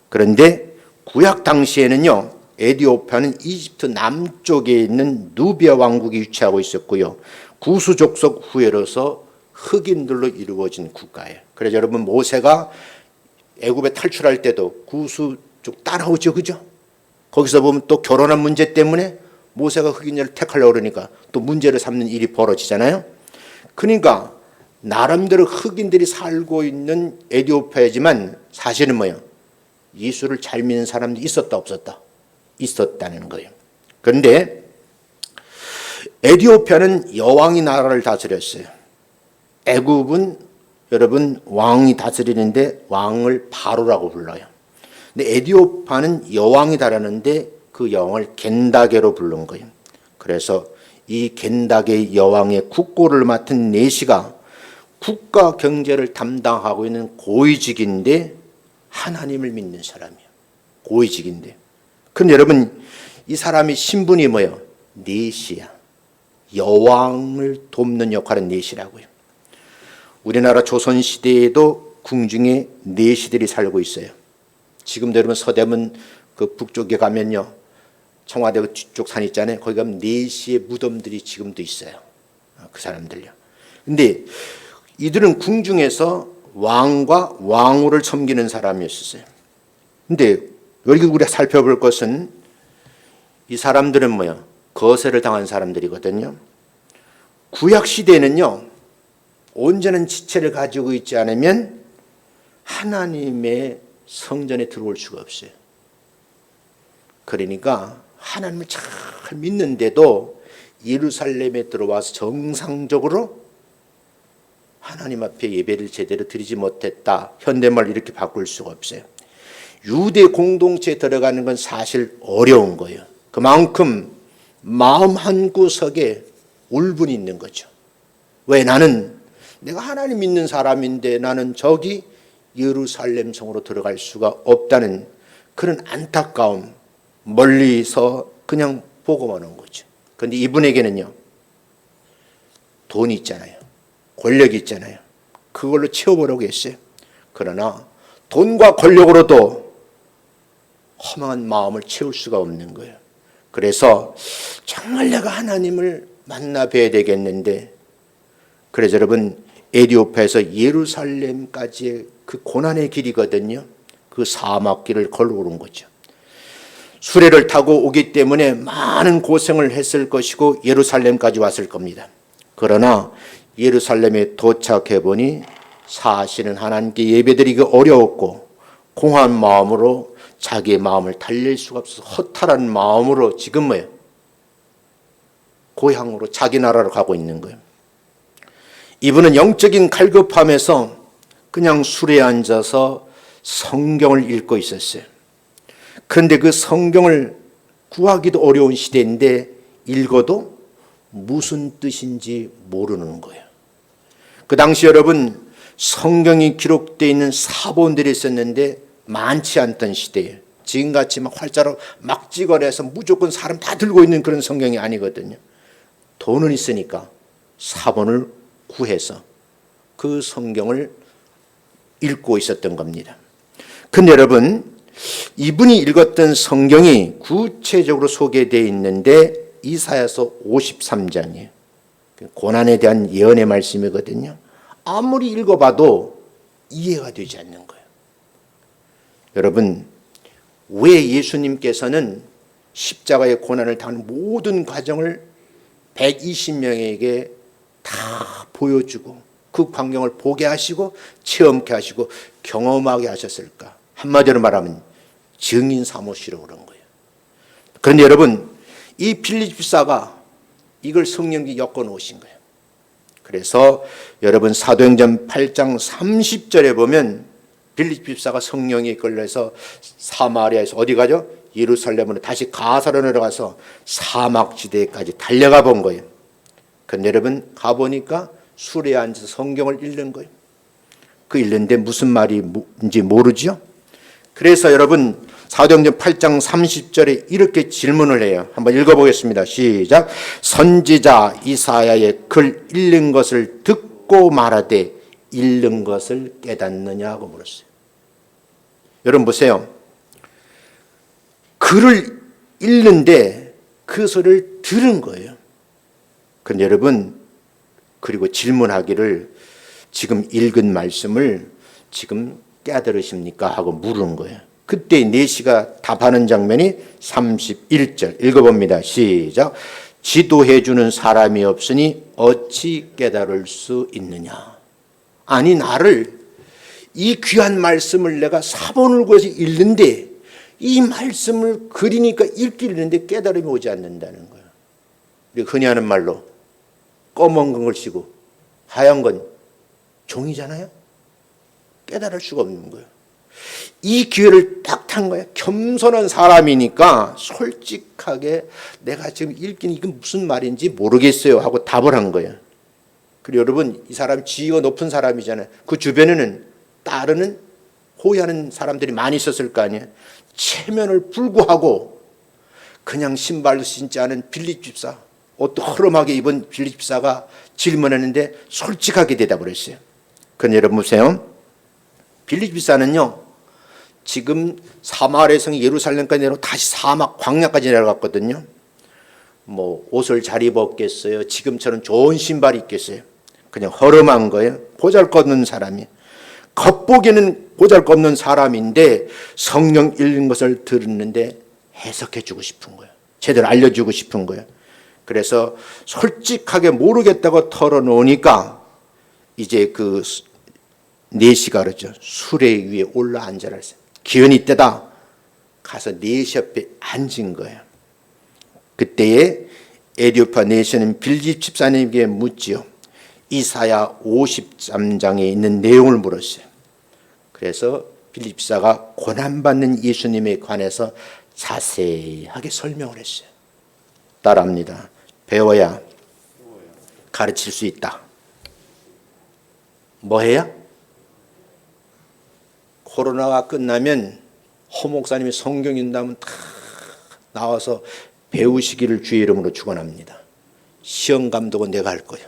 그런데 구약 당시에는요, 에디오피아는 이집트 남쪽에 있는 누비아 왕국이 위치하고 있었고요. 구수족속 후예로서 흑인들로 이루어진 국가예요. 그래서 여러분 모세가 애굽에 탈출할 때도 구수족 따라오죠, 그죠? 거기서 보면 또 결혼한 문제 때문에 모세가 흑인을 택하려고 그러니까 또 문제를 삼는 일이 벌어지잖아요. 그러니까 나름대로 흑인들이 살고 있는 에디오피아이지만 사실은 뭐예요? 예수를 잘 믿는 사람들이 있었다 없었다? 있었다는 거예요. 그런데 에디오피아는 여왕이 나라를 다스렸어요. 애굽은 여러분 왕이 다스리는데 왕을 바로라고 불러요. 근데 에디오피아는 여왕이 다르는데 그 여왕을 겐다게로 부른 거예요. 그래서 이 겐다게 여왕의 국고를 맡은 네시가 국가 경제를 담당하고 있는 고위직인데 하나님을 믿는 사람이에요. 고위직인데. 그런데 여러분 이 사람이 신분이 뭐예요? 네시야. 여왕을 돕는 역할은 네시라고요. 우리나라 조선시대에도 궁중에 네시들이 살고 있어요. 지금도 여러분 서대문 그 북쪽에 가면요. 청와대 그 뒤쪽 산 있잖아요. 거기 가면 네시의 무덤들이 지금도 있어요. 그 사람들요. 근데 이들은 궁중에서 왕과 왕후를 섬기는 사람이었어요. 근데 여기 우리가 살펴볼 것은 이 사람들은 뭐야? 거세를 당한 사람들이거든요. 구약 시대에는요. 온전한 지체를 가지고 있지 않으면 하나님의 성전에 들어올 수가 없어요. 그러니까 하나님을 잘 믿는데도 예루살렘에 들어와서 정상적으로 하나님 앞에 예배를 제대로 드리지 못했다. 현대말 이렇게 바꿀 수가 없어요. 유대 공동체에 들어가는 건 사실 어려운 거예요. 그만큼 마음 한구석에 울분이 있는 거죠. 왜? 내가 하나님 믿는 사람인데 나는 저기 예루살렘 성으로 들어갈 수가 없다는 그런 안타까움, 멀리서 그냥 보고만 온 거죠. 그런데 이분에게는요, 돈이 있잖아요. 권력이 있잖아요. 그걸로 채워보려고 했어요. 그러나 돈과 권력으로도 허망한 마음을 채울 수가 없는 거예요. 그래서 정말 내가 하나님을 만나 뵈야 되겠는데, 그래서 여러분 에디오피아에서 예루살렘까지의 그 고난의 길이거든요. 그 사막길을 걸어오른 거죠. 수레를 타고 오기 때문에 많은 고생을 했을 것이고 예루살렘까지 왔을 겁니다. 그러나 예루살렘에 도착해 보니 사실은 하나님께 예배드리기 어려웠고 공허한 마음으로 자기의 마음을 달랠 수가 없어서 허탈한 마음으로 지금 뭐예요? 고향으로 자기 나라로 가고 있는 거예요. 이분은 영적인 갈급함에서 그냥 술에 앉아서 성경을 읽고 있었어요. 그런데 그 성경을 구하기도 어려운 시대인데 읽어도 무슨 뜻인지 모르는 거예요. 그 당시 여러분 성경이 기록되어 있는 사본들이 있었는데 많지 않던 시대예요. 지금같이 막 활자로 막 찍어내서 무조건 사람 다 들고 있는 그런 성경이 아니거든요. 돈은 있으니까 사본을 구해서 그 성경을 읽고 있었던 겁니다. 근데 여러분 이분이 읽었던 성경이 구체적으로 소개되어 있는데 이사야서 53장이에요. 고난에 대한 예언의 말씀이거든요. 아무리 읽어봐도 이해가 되지 않는 거예요. 여러분 왜 예수님께서는 십자가의 고난을 당하는 모든 과정을 120명에게 다 보여주고 그 광경을 보게 하시고 체험케 하시고 경험하게 하셨을까? 한마디로 말하면 증인 삼으시려고 그런 거예요. 그런데 여러분, 이 빌립 집사가 이걸 성령이 엮어 놓으신 거예요. 그래서 여러분 사도행전 8장 30절에 보면 빌립 집사가 성령에 이끌려서 사마리아에서 어디 가죠? 예루살렘으로 다시 가사로 내려가서 사막지대까지 달려가 본 거예요. 그런데 여러분 가보니까 술에 앉아서 성경을 읽는 거예요. 그 읽는데 무슨 말인지 모르죠? 그래서 여러분 사도행전 8장 30절에 이렇게 질문을 해요. 한번 읽어보겠습니다. 시작. 선지자 이사야의 글 읽는 것을 듣고 말하되 읽는 것을 깨닫느냐고 물었어요. 여러분 보세요. 글을 읽는데 그 소리를 들은 거예요. 그런데 여러분 그리고 질문하기를 지금 읽은 말씀을 지금 깨달으십니까? 하고 물은 거예요. 그때 내시가 답하는 장면이 31절 읽어봅니다. 시작. 지도해 주는 사람이 없으니 어찌 깨달을 수 있느냐. 아니 나를 이 귀한 말씀을 내가 사본을 구해서 읽는데 이 말씀을 그리니까 읽기는데 깨달음이 오지 않는다는 거예요. 우리가 흔히 하는 말로 검은 건 글씨고 하얀 건 종이잖아요. 깨달을 수가 없는 거예요. 이 기회를 딱 탄 거예요. 겸손한 사람이니까 솔직하게 내가 지금 읽긴 이게 무슨 말인지 모르겠어요 하고 답을 한 거예요. 그리고 여러분 이 사람 지위가 높은 사람이잖아요. 그 주변에는 따르는 호위하는 사람들이 많이 있었을 거 아니에요. 체면을 불구하고 그냥 신발도 신지 않은 빌립 집사, 옷도 허름하게 입은 빌립 집사가 질문했는데 솔직하게 대답을 했어요. 그런데 여러분 보세요. 빌립 집사는요 지금 사마리아에서 예루살렘까지 내려 다시 사막 광야까지 내려갔거든요. 뭐 옷을 잘 입었겠어요? 지금처럼 좋은 신발이 있겠어요? 그냥 허름한 거예요. 보잘것없는 사람이에요. 겉보기에는 보잘것없는 사람인데 성경 읽는 것을 들었는데 해석해 주고 싶은 거예요. 제대로 알려주고 싶은 거예요. 그래서 솔직하게 모르겠다고 털어놓으니까 이제 그 내시가 그러죠. 수레 위에 올라 앉아라 했어요. 기운이 때다 가서 내시 옆에 앉은 거예요. 그때에 에디오파 내시는 빌립 집사님에게 묻지요. 이사야 53장에 있는 내용을 물었어요. 그래서 빌립 집사가 고난받는 예수님에 관해서 자세하게 설명을 했어요. 따라합니다. 배워야 가르칠 수 있다. 뭐 해야? 코로나가 끝나면 허 목사님이 성경 읽는다면 다 나와서 배우시기를 주의 이름으로 축원합니다. 시험 감독은 내가 할 거야.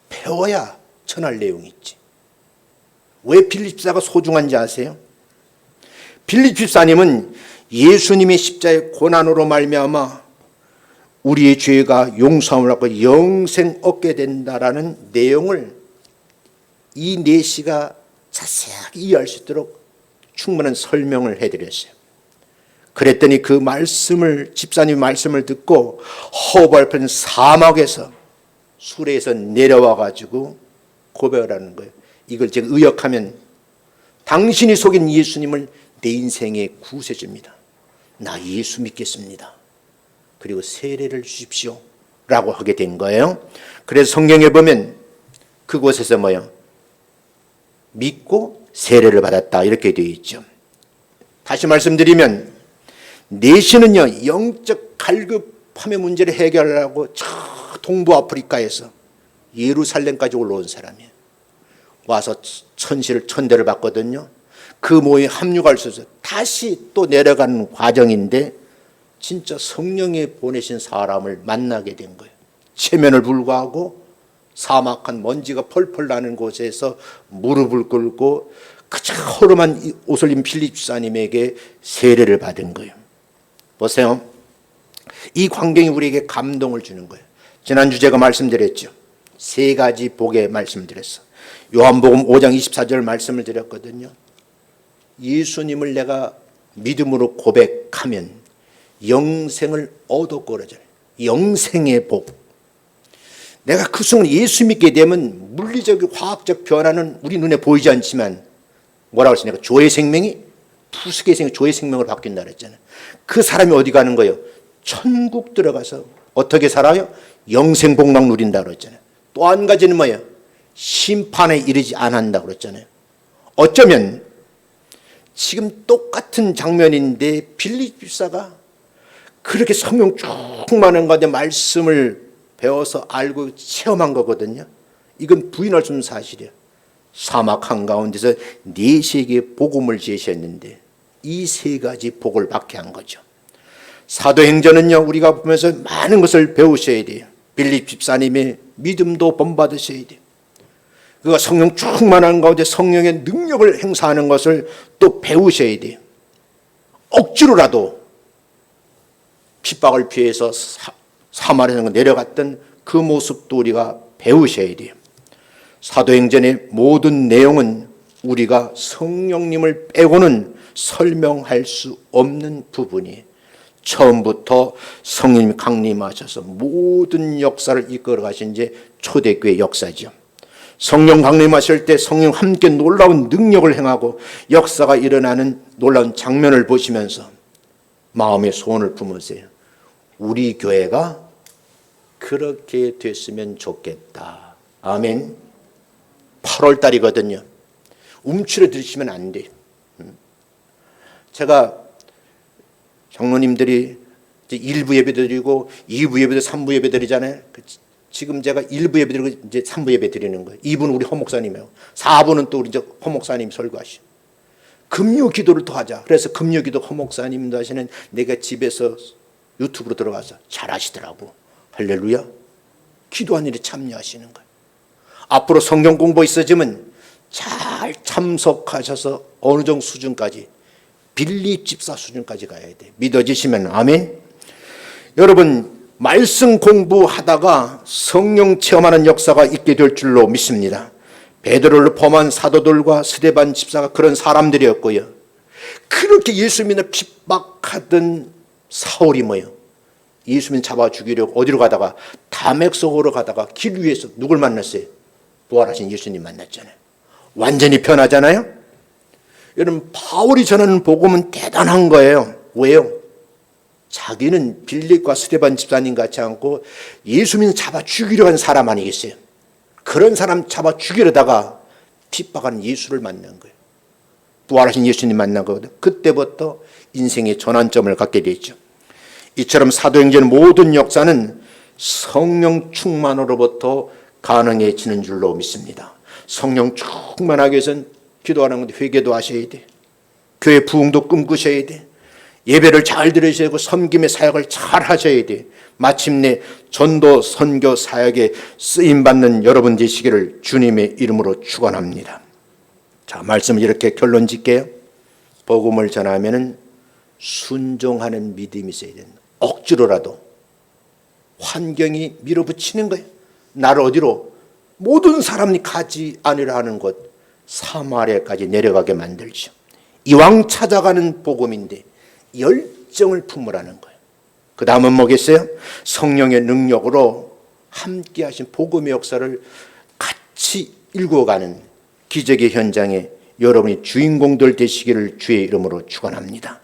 배워야 전할 내용이 있지. 왜 빌립 집사가 소중한지 아세요? 빌립 집사님은 예수님의 십자의 고난으로 말미암아 우리의 죄가 용서함을 받고 영생 얻게 된다라는 내용을 이 내시가 자세하게 이해할 수 있도록 충분한 설명을 해드렸어요. 그랬더니 그 말씀을 집사님 말씀을 듣고 허벌편 사막에서 수레에서 내려와 가지고 고백을 하는 거예요. 이걸 제가 의역하면 당신이 속인 예수님을 내 인생의 구세주입니다. 나 예수 믿겠습니다. 그리고 세례를 주십시오 라고 하게 된 거예요. 그래서 성경에 보면 그곳에서 뭐요? 믿고 세례를 받았다 이렇게 되어 있죠. 다시 말씀드리면 내시는요 영적 갈급함의 문제를 해결하고 저 동부 아프리카에서 예루살렘까지 올라온 사람이에요. 와서 천대를 받거든요. 그 모임에 합류할 수 있어서 다시 또 내려가는 과정인데 진짜 성령이 보내신 사람을 만나게 된 거예요. 체면을 불구하고 사막한 먼지가 펄펄 나는 곳에서 무릎을 꿇고 그저 허름한 옷을 입은 빌립 집사님에게 세례를 받은 거예요. 보세요. 이 광경이 우리에게 감동을 주는 거예요. 지난주 제가 말씀드렸죠. 세 가지 복의 말씀드렸어. 요한복음 5장 24절 말씀을 드렸거든요. 예수님을 내가 믿음으로 고백하면 영생을 얻었고 그러죠. 영생의 복. 내가 그 순간 예수 믿게 되면 물리적, 화학적 변화는 우리 눈에 보이지 않지만 뭐라고 했어요? 내가 조의 생명이 푸스의 생명, 조의 생명으로 바뀐다 그랬잖아요. 그 사람이 어디 가는 거예요? 천국 들어가서 어떻게 살아요? 영생 복락 누린다 그랬잖아요. 또 한 가지는 뭐예요? 심판에 이르지 않는다 그랬잖아요. 어쩌면 지금 똑같은 장면인데 빌립 집사가 그렇게 성령 충만한 가운데 말씀을 배워서 알고 체험한 거거든요. 이건 부인할 수 없는 사실이에요. 사막 한가운데서 네 세계의 복음을 제시했는데 이 세 가지 복을 받게 한 거죠. 사도행전은요, 우리가 보면서 많은 것을 배우셔야 돼요. 빌립 집사님의 믿음도 본받으셔야 돼요. 그가 성령 충만한 가운데 성령의 능력을 행사하는 것을 또 배우셔야 돼요. 억지로라도 핍박을 피해서 사마리아로 내려갔던 그 모습도 우리가 배우셔야 돼요. 사도행전의 모든 내용은 우리가 성령님을 빼고는 설명할 수 없는 부분이에요. 처음부터 성령님이 강림하셔서 모든 역사를 이끌어 가신 이제 초대교회 역사죠. 성령 강림하실 때 성령 함께 놀라운 능력을 행하고 역사가 일어나는 놀라운 장면을 보시면서 마음의 소원을 품으세요. 우리 교회가 그렇게 됐으면 좋겠다. 아멘. 8월 달이거든요. 움츠러 들으시면 안 돼요. 제가 장로님들이 1부 예배 드리고 2부 예배 드리고 3부 예배 드리잖아요. 지금 제가 1부 예배 드리고 이제 3부 예배 드리는 거예요. 2부는 우리 허목사님이에요. 4부는 또 우리 이제 허목사님 설교하시고. 금요 기도를 더 하자. 그래서 금요 기도 허목사님도 하시는 내가 집에서 유튜브로 들어가서 잘 하시더라고. 할렐루야. 기도한 일에 참여하시는 거예요. 앞으로 성경 공부 있어지면 잘 참석하셔서 어느 정도 수준까지 빌립 집사 수준까지 가야 돼. 믿어지시면 아멘. 여러분 말씀 공부하다가 성령 체험하는 역사가 있게 될 줄로 믿습니다. 베드로를 포함한 사도들과 스데반 집사가 그런 사람들이었고요. 그렇게 예수 믿는 핍박하던 사울이 뭐예요? 예수 믿는 잡아 죽이려고 어디로 가다가 다맥석으로 가다가 길 위에서 누굴 만났어요? 부활하신 예수님 만났잖아요. 완전히 변하잖아요. 여러분 바울이 전하는 복음은 대단한 거예요. 왜요? 자기는 빌립과 스데반 집사님 같지 않고 예수 믿는 잡아 죽이려 한 사람 아니겠어요? 그런 사람 잡아 죽이려다가 핍박하는 예수를 만난 거예요. 부활하신 예수님 만난 거거든. 그때부터 인생의 전환점을 갖게 됐죠. 이처럼 사도행전 모든 역사는 성령 충만으로부터 가능해지는 줄로 믿습니다. 성령 충만하기 위해서는 기도하는 건데 회개도 하셔야 돼. 교회 부흥도 꿈꾸셔야 돼. 예배를 잘 들으셔야 되고 섬김의 사역을 잘 하셔야 돼. 마침내 전도 선교 사역에 쓰임받는 여러분 되시기를 주님의 이름으로 축원합니다. 자, 말씀을 이렇게 결론 짓게요. 복음을 전하면은 순종하는 믿음이 있어야 된다. 억지로라도 환경이 밀어붙이는 거예요. 나를 어디로? 모든 사람이 가지 않으려 하는 곳 사마리아까지 내려가게 만들죠. 이왕 찾아가는 복음인데 열정을 품으라는 거예요. 그 다음은 뭐겠어요? 성령의 능력으로 함께 하신 복음의 역사를 같이 읽어가는 기적의 현장에 여러분이 주인공들 되시기를 주의 이름으로 축원합니다.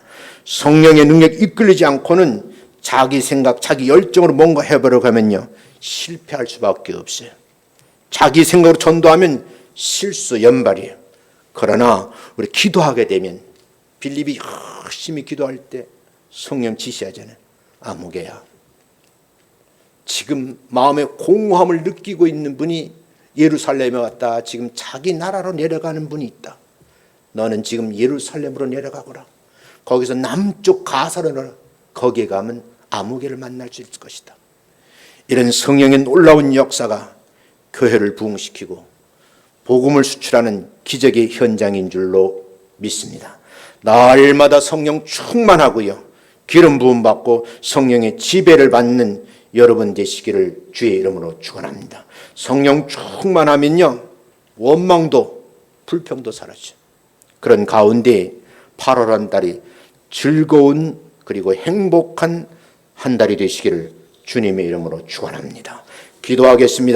성령의 능력에 이끌리지 않고는 자기 생각, 자기 열정으로 뭔가 해보려고 하면요 실패할 수밖에 없어요. 자기 생각으로 전도하면 실수, 연발이에요. 그러나 우리 기도하게 되면 빌립이 열심히 기도할 때 성령 지시하잖아요. 아무개야. 지금 마음에 공허함을 느끼고 있는 분이 예루살렘에 왔다. 지금 자기 나라로 내려가는 분이 있다. 너는 지금 예루살렘으로 내려가거라. 거기서 남쪽 가사로 내려. 거기에 가면 아무개를 만날 수 있을 것이다. 이런 성령의 놀라운 역사가 교회를 부흥시키고 복음을 수출하는 기적의 현장인 줄로 믿습니다. 날마다 성령 충만하고요. 기름 부음 받고 성령의 지배를 받는 여러분 되시기를 주의 이름으로 축원합니다. 성령 충만하면요. 원망도 불평도 사라져. 그런 가운데 8월 한 달이 즐거운 그리고 행복한 한 달이 되시기를 주님의 이름으로 축원합니다. 기도하겠습니다.